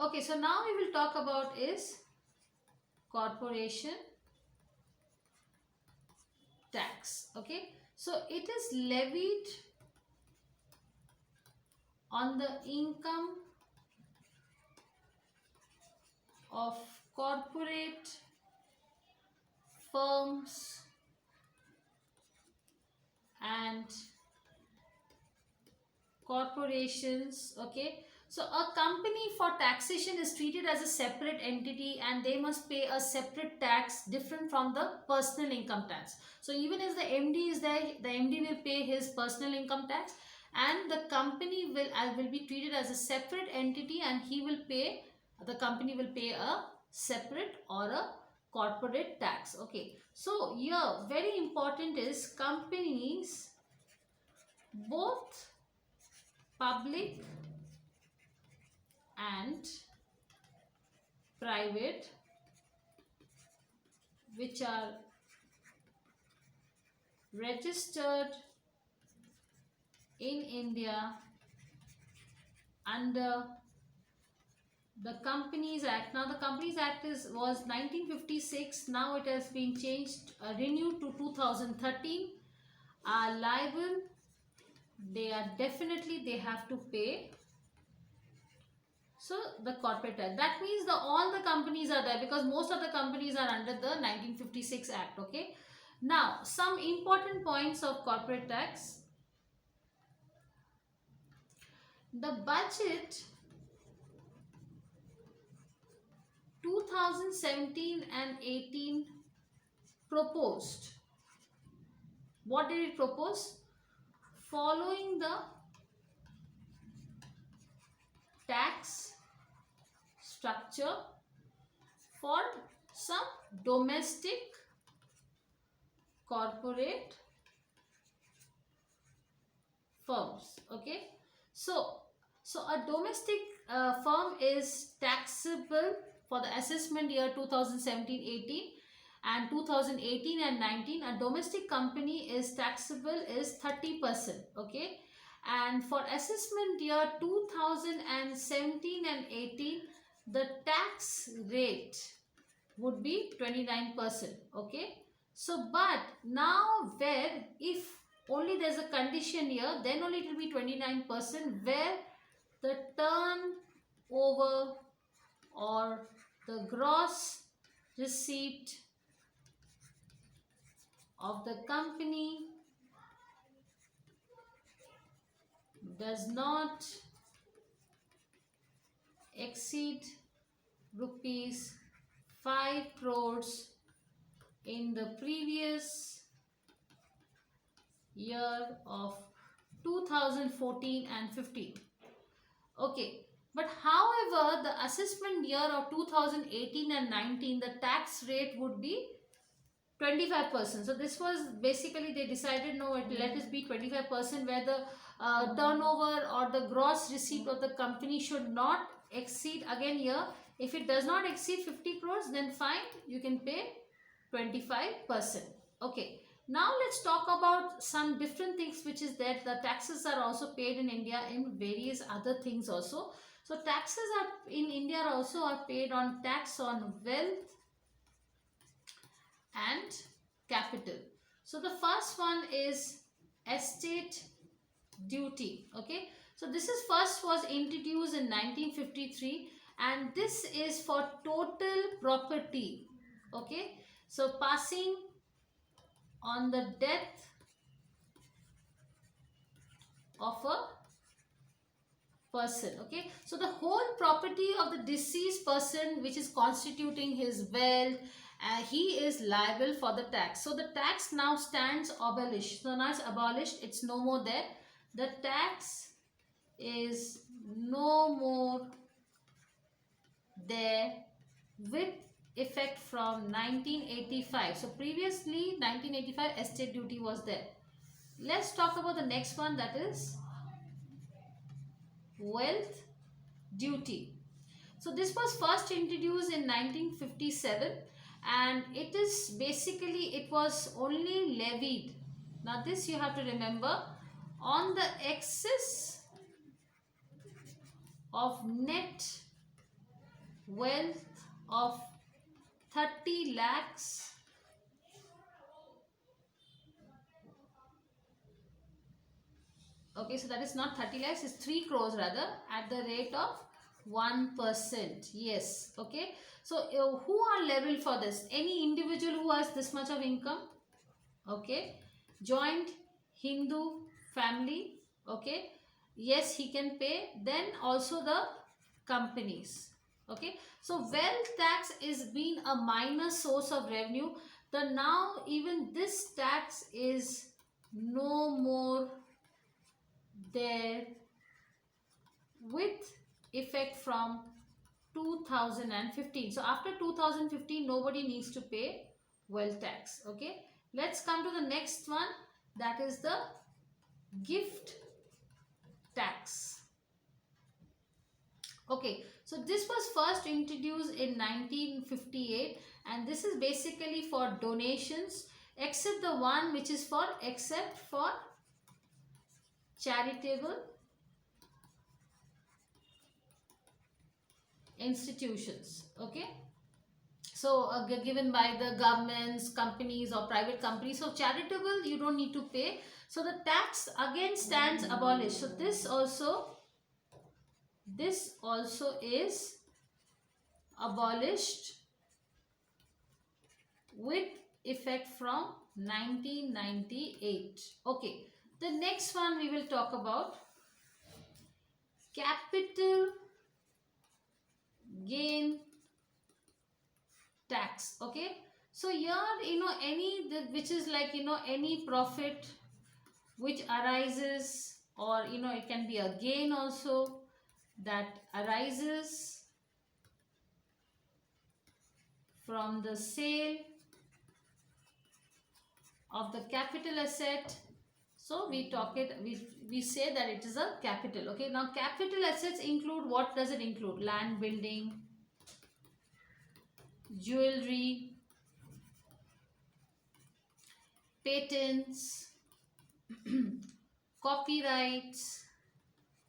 Okay, so now we will talk about is corporation tax. Okay, so it is levied on the income of corporate firms and corporations. Okay, so a company for taxation is treated as a separate entity and they must pay a separate tax different from the personal income tax. So even if the MD is there, the MD will pay his personal income tax, and the company will be treated as a separate entity, and the company will pay a separate or a corporate tax. Okay, so here very important is companies, both public and private, which are registered in India under the Companies Act. Now the Companies Act was 1956. Now it has been changed, renewed to 2013. Are liable. They are definitely, they have to pay. So the corporate tax. That means all the companies are there, because most of the companies are under the 1956 Act. Okay. Now some important points of corporate tax. The budget 2017 and 18 proposed. What did it propose? Following the tax structure for some domestic corporate firms. Okay, so a domestic firm is taxable for the assessment year 2017-18, and 2018 and 19. A domestic company is taxable is 30%. Okay, and for assessment year 2017 and 18, the tax rate would be 29%. Okay, so but now where if only there's a condition here, then only it will be 29%, where the turnover or the gross receipt of the company does not exceed rupees 5 crores in the previous year of 2014 and 15. Okay, but however the assessment year of 2018 and 19, the tax rate would be 25%. So this was basically, they decided no, let it be 25%, where the turnover or the gross receipt of the company should not exceed. Again here, if it does not exceed 50 crores, then fine, you can pay 25%. Okay, now let's talk about some different things, which is that the taxes are also paid in India in various other things also. So taxes are in India also are paid on tax on wealth and capital. So the first one is estate duty. Okay, so this is first was introduced in 1953, and this is for total property. Okay, so passing on the death of a person. Okay, so the whole property of the deceased person, which is constituting his wealth, he is liable for the tax. So the tax now stands abolished. So now it's abolished, it's no more there. The tax is no more there with effect from 1985. So previously 1985 estate duty was there. Let's talk about the next one, that is wealth duty. So this was first introduced in 1957, and it is basically, it was only levied. Now this you have to remember, on the excess of net wealth of 30 lakhs, okay, so that is not 30 lakhs, it's 3 crores rather, at the rate of 1%. Yes, okay. So who are level for this? Any individual who has this much of income, okay, joint Hindu family, okay, yes, he can pay. Then also the companies, okay. So wealth tax is been a minor source of revenue. The now even this tax is no more there with effect from 2015. So after 2015 nobody needs to pay wealth tax, okay. Let's come to the next one, that is the gift tax. Okay, so this was first introduced in 1958 and this is basically for donations, except the one which is for charitable institutions, okay. So given by the governments, companies or private companies. So charitable you don't need to pay. So the tax again stands abolished. So this also is abolished with effect from 1998. Okay, the next one we will talk about capital gain tax, okay. So here any which is like any profit which arises, or it can be a gain also that arises from the sale of the capital asset. So we say that it is a capital, okay. Now capital assets include, what does it include? Land, building, jewelry, patents, copyrights,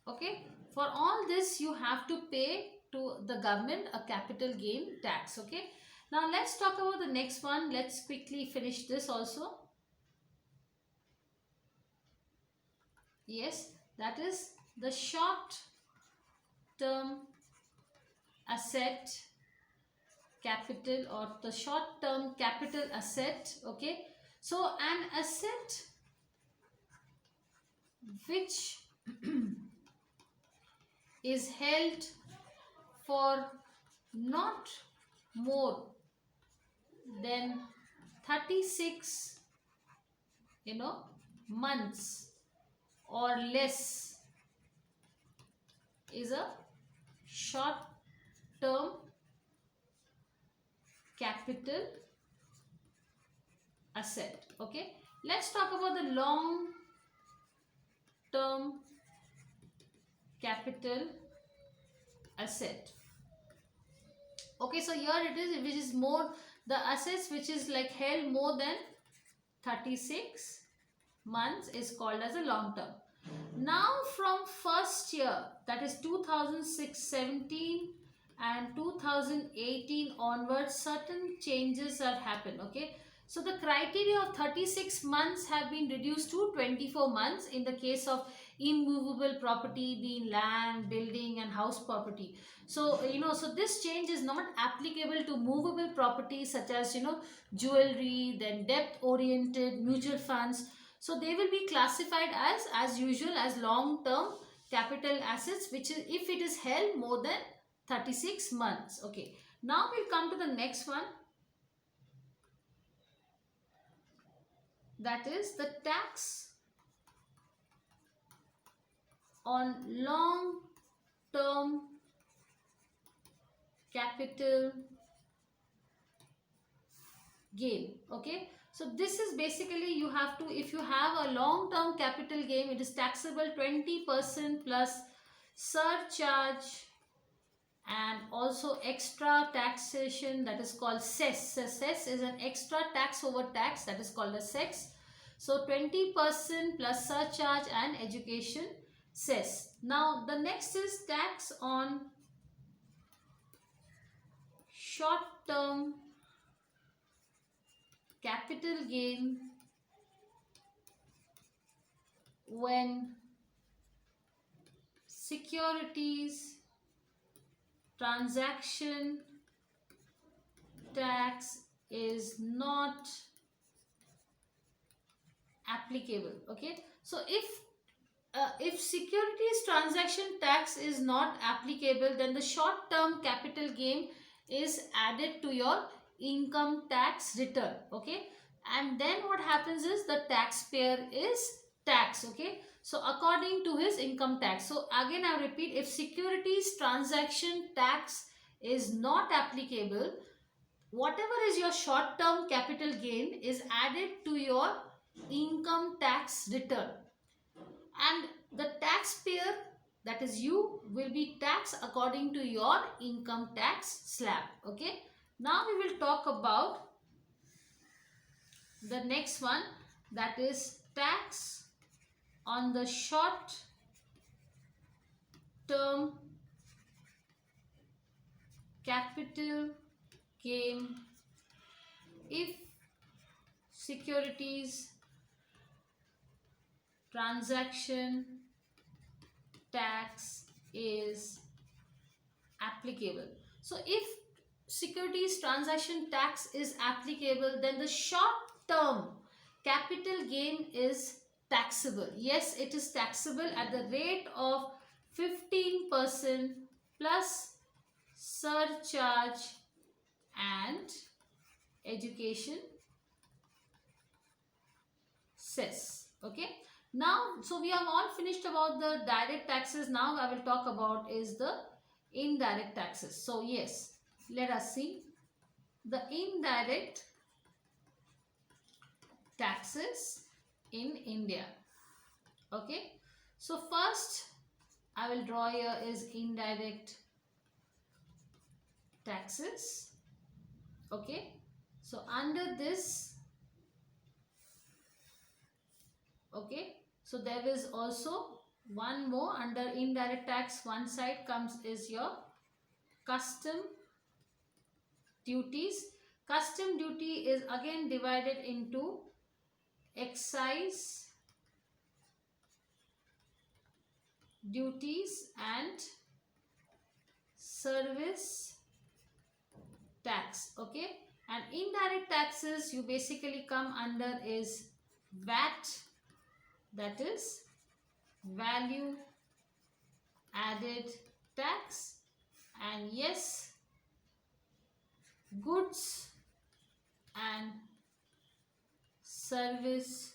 okay. For all this you have to pay to the government a capital gain tax, okay. Now let's talk about the next one. Let's quickly finish this also. Yes, that is the short term asset capital, or the short term capital asset, okay. So an asset which is held for not more than 36 months or less is a short term capital asset, okay. Let's talk about the long term capital asset, okay. So here it is, which is more the assets which is like held more than 36 months is called as a long term. Now from first year, that is 2016-17 and 2018 onwards, certain changes have happened, okay. So the criteria of 36 months have been reduced to 24 months in the case of immovable property being land, building and house property. So so this change is not applicable to movable properties such as jewelry, then debt oriented mutual funds. So they will be classified as usual as long term capital assets, which is if it is held more than 36 months, okay. Now we'll come to the next one, that is the tax on long term capital gain, okay. So this is basically, you have to, if you have a long term capital gain, it is taxable 20% plus surcharge and also extra taxation, that is called cess. So cess is an extra tax over tax, that is called a cess. So 20% plus surcharge and education cess. Now the next is tax on term capital gain when securities transaction tax is not applicable. Okay, so if securities transaction tax is not applicable, then the short term capital gain is added to your income tax return. Okay, and then what happens is the taxpayer is taxed. Okay, so according to his income tax. So again I repeat, if securities transaction tax is not applicable, whatever is your short term capital gain is added to your income tax return, and the taxpayer, that is you, will be taxed according to your income tax slab. Okay, now we will talk about the next one, that is tax on the short term capital gain if securities transaction tax is applicable. So if securities transaction tax is applicable, then the short term capital gain is taxable. Yes, it is taxable at the rate of 15% plus surcharge and education cess. Okay, now so we have all finished about the direct taxes. Now I will talk about is the indirect taxes. So yes, let us see the indirect taxes in India. Okay, so first I will draw here is indirect taxes. Okay, so under this, okay, so there is also one more under indirect tax. One side comes is your custom duties. Custom duty is again divided into excise duties and service tax. Okay, and indirect taxes you basically come under is VAT, that is value added tax, and yes, goods and service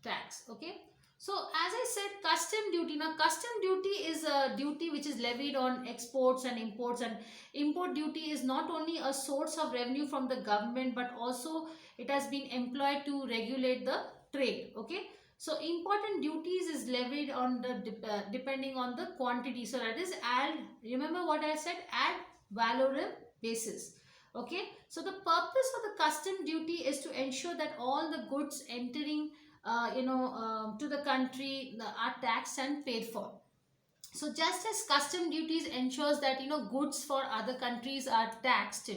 tax. Okay, so as I said, custom duty. Now custom duty is a duty which is levied on exports and imports, and import duty is not only a source of revenue from the government, but also it has been employed to regulate the trade. Okay, so important duties is levied on the depending on the quantity. So that is ad, remember what I said, ad valorem basis. Okay, so the purpose of the custom duty is to ensure that all the goods entering to the country are taxed and paid for. So just as custom duties ensures that goods for other countries are taxed,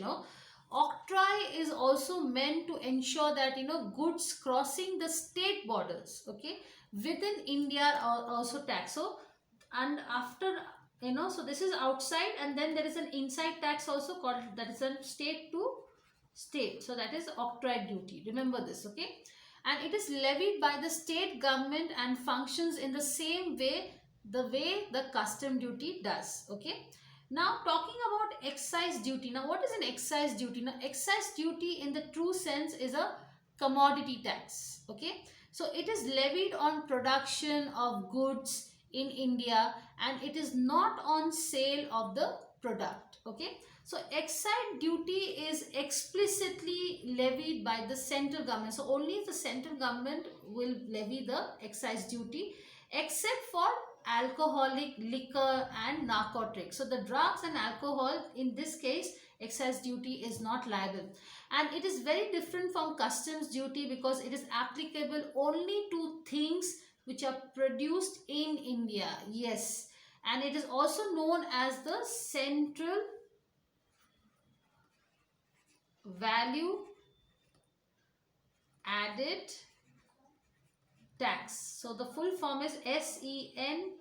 octroi is also meant to ensure that goods crossing the state borders, okay, within India are also taxed. So and after so this is outside, and then there is an inside tax also called, that is a state to state. So that is octroi duty, remember this. Okay, and it is levied by the state government and functions in the same way the custom duty does. Okay, now talking about excise duty. Now what is an excise duty? Now excise duty in the true sense is a commodity tax. Okay, so it is levied on production of goods in India, and it is not on sale of the product. Okay, so excise duty is explicitly levied by the central government. So only the central government will levy the excise duty, except for alcoholic, liquor and narcotics. So the drugs and alcohol, in this case excise duty is not liable, and it is very different from customs duty because it is applicable only to things which are produced in India. Yes, and it is also known as the central value added tax. So the full form is SENVAT.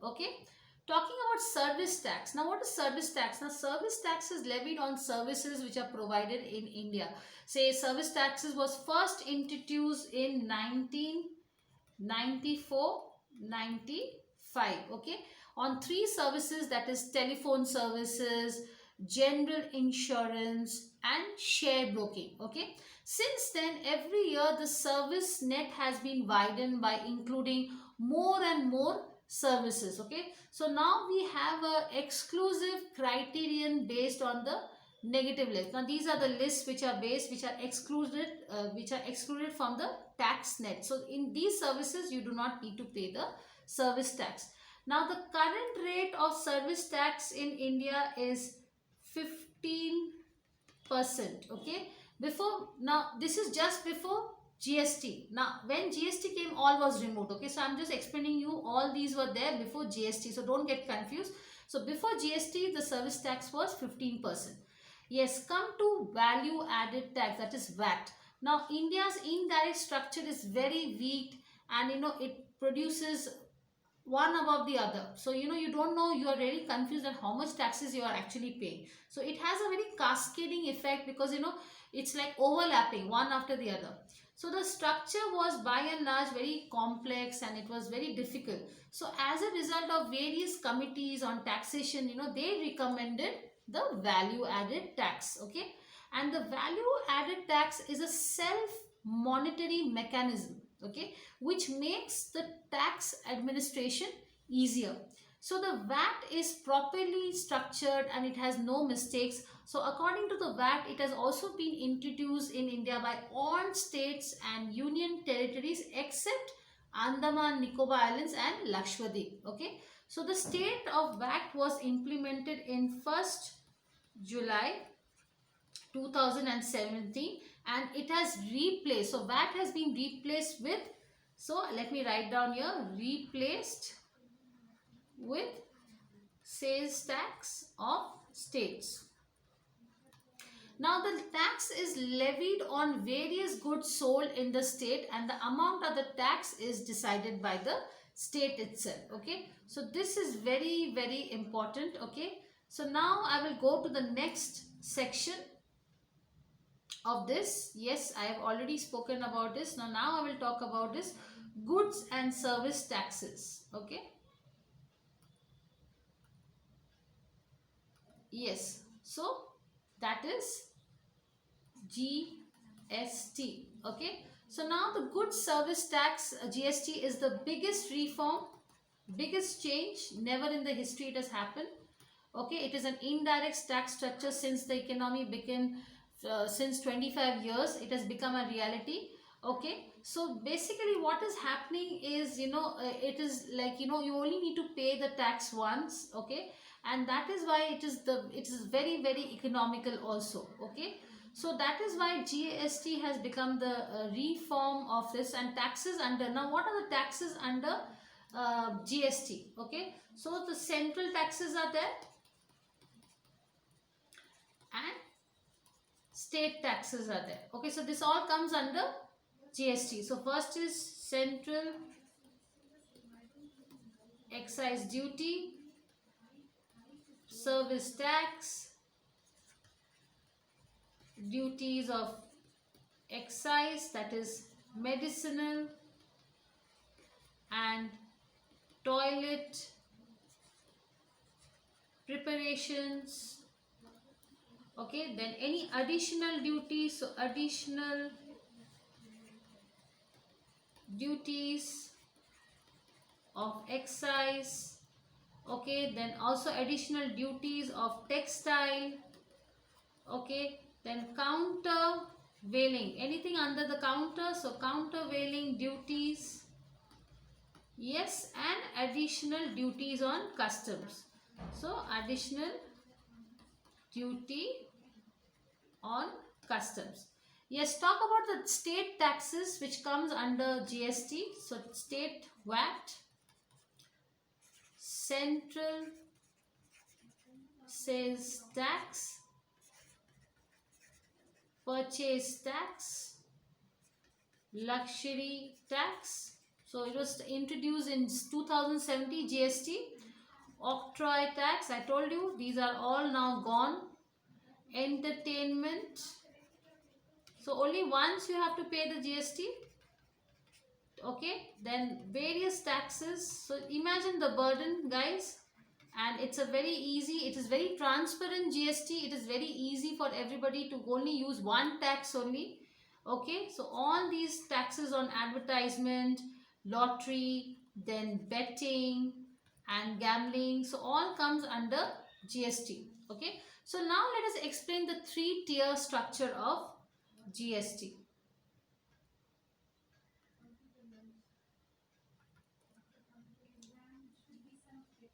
Okay. Talking about service tax. Now what is service tax? Now service tax is levied on services which are provided in India. Say service taxes was first introduced in 1994-95. Okay. On three services, that is telephone services, general insurance and share broking. Okay. Since then, every year the service net has been widened by including more and more services. Okay. So now we have a exclusive criterion based on the negative list. Now these are the lists which are excluded from the tax net. So in these services you do not need to pay the service tax. Now the current rate of service tax in India is 15%. Okay. Now this is just before GST. Now when GST came, all was removed. Okay, so I'm just explaining you, all these were there before GST, so don't get confused. So before GST the service tax was 15%. Yes, come to value added tax, that is VAT. Now India's indirect structure is very weak, and it produces one above the other. So you don't know, you are really confused at how much taxes you are actually paying. So it has a very cascading effect, because it's like overlapping one after the other. So the structure was by and large very complex, and it was very difficult. So as a result of various committees on taxation, they recommended the value added tax. Okay. And the value added tax is a self monetary mechanism. Okay. Which makes the tax administration easier. So the VAT is properly structured and it has no mistakes. So according to the VAT, it has also been introduced in India by all states and union territories except Andaman Nicobar Islands and Lakshadweep. Okay. So the state of VAT was implemented in 1st July 2017, and it has replaced. So VAT has been replaced with, so let me write down here, replaced with sales tax of states. Now the tax is levied on various goods sold in the state, and the amount of the tax is decided by the state itself. Okay, so this is very, very important. Okay, so now I will go to the next section of this. Yes, I have already spoken about this. Now I will talk about this goods and service taxes. Okay. Yes, so that is GST. Okay. So now the goods service tax, GST, is the biggest reform, biggest change. Never in the history it has happened. Okay. It is an indirect tax structure since the economy became since 25 years. It has become a reality. Okay. So basically what is happening is, it is like, you only need to pay the tax once. Okay. And that is why it is very, very economical also. Okay. So that is why GST has become the reform of this, and taxes under, now what are the taxes under GST? Okay. So the central taxes are there and state taxes are there. Okay. So this all comes under GST. So first is central excise duty, service tax, duties of excise, that is medicinal and toilet preparations. Okay, then any additional duties, so additional duties of excise. Okay, then also additional duties of textile. Okay, then countervailing, anything under the counter, so countervailing duties. Yes, and additional duties on customs. So additional duty on customs. Yes, talk about the state taxes which comes under GST. So state VAT, central sales tax, purchase tax, luxury tax. So it was introduced in 2070, GST. Octroi tax, I told you, these are all now gone. Entertainment, so only once you have to pay the GST. Okay, then various taxes. So imagine the burden, guys. And it's a very easy, it is very transparent GST. It is very easy for everybody to only use one tax only. Okay, so all these taxes on advertisement, lottery, then betting and gambling, so all comes under GST. Okay, so now let us explain the three-tier structure of GST.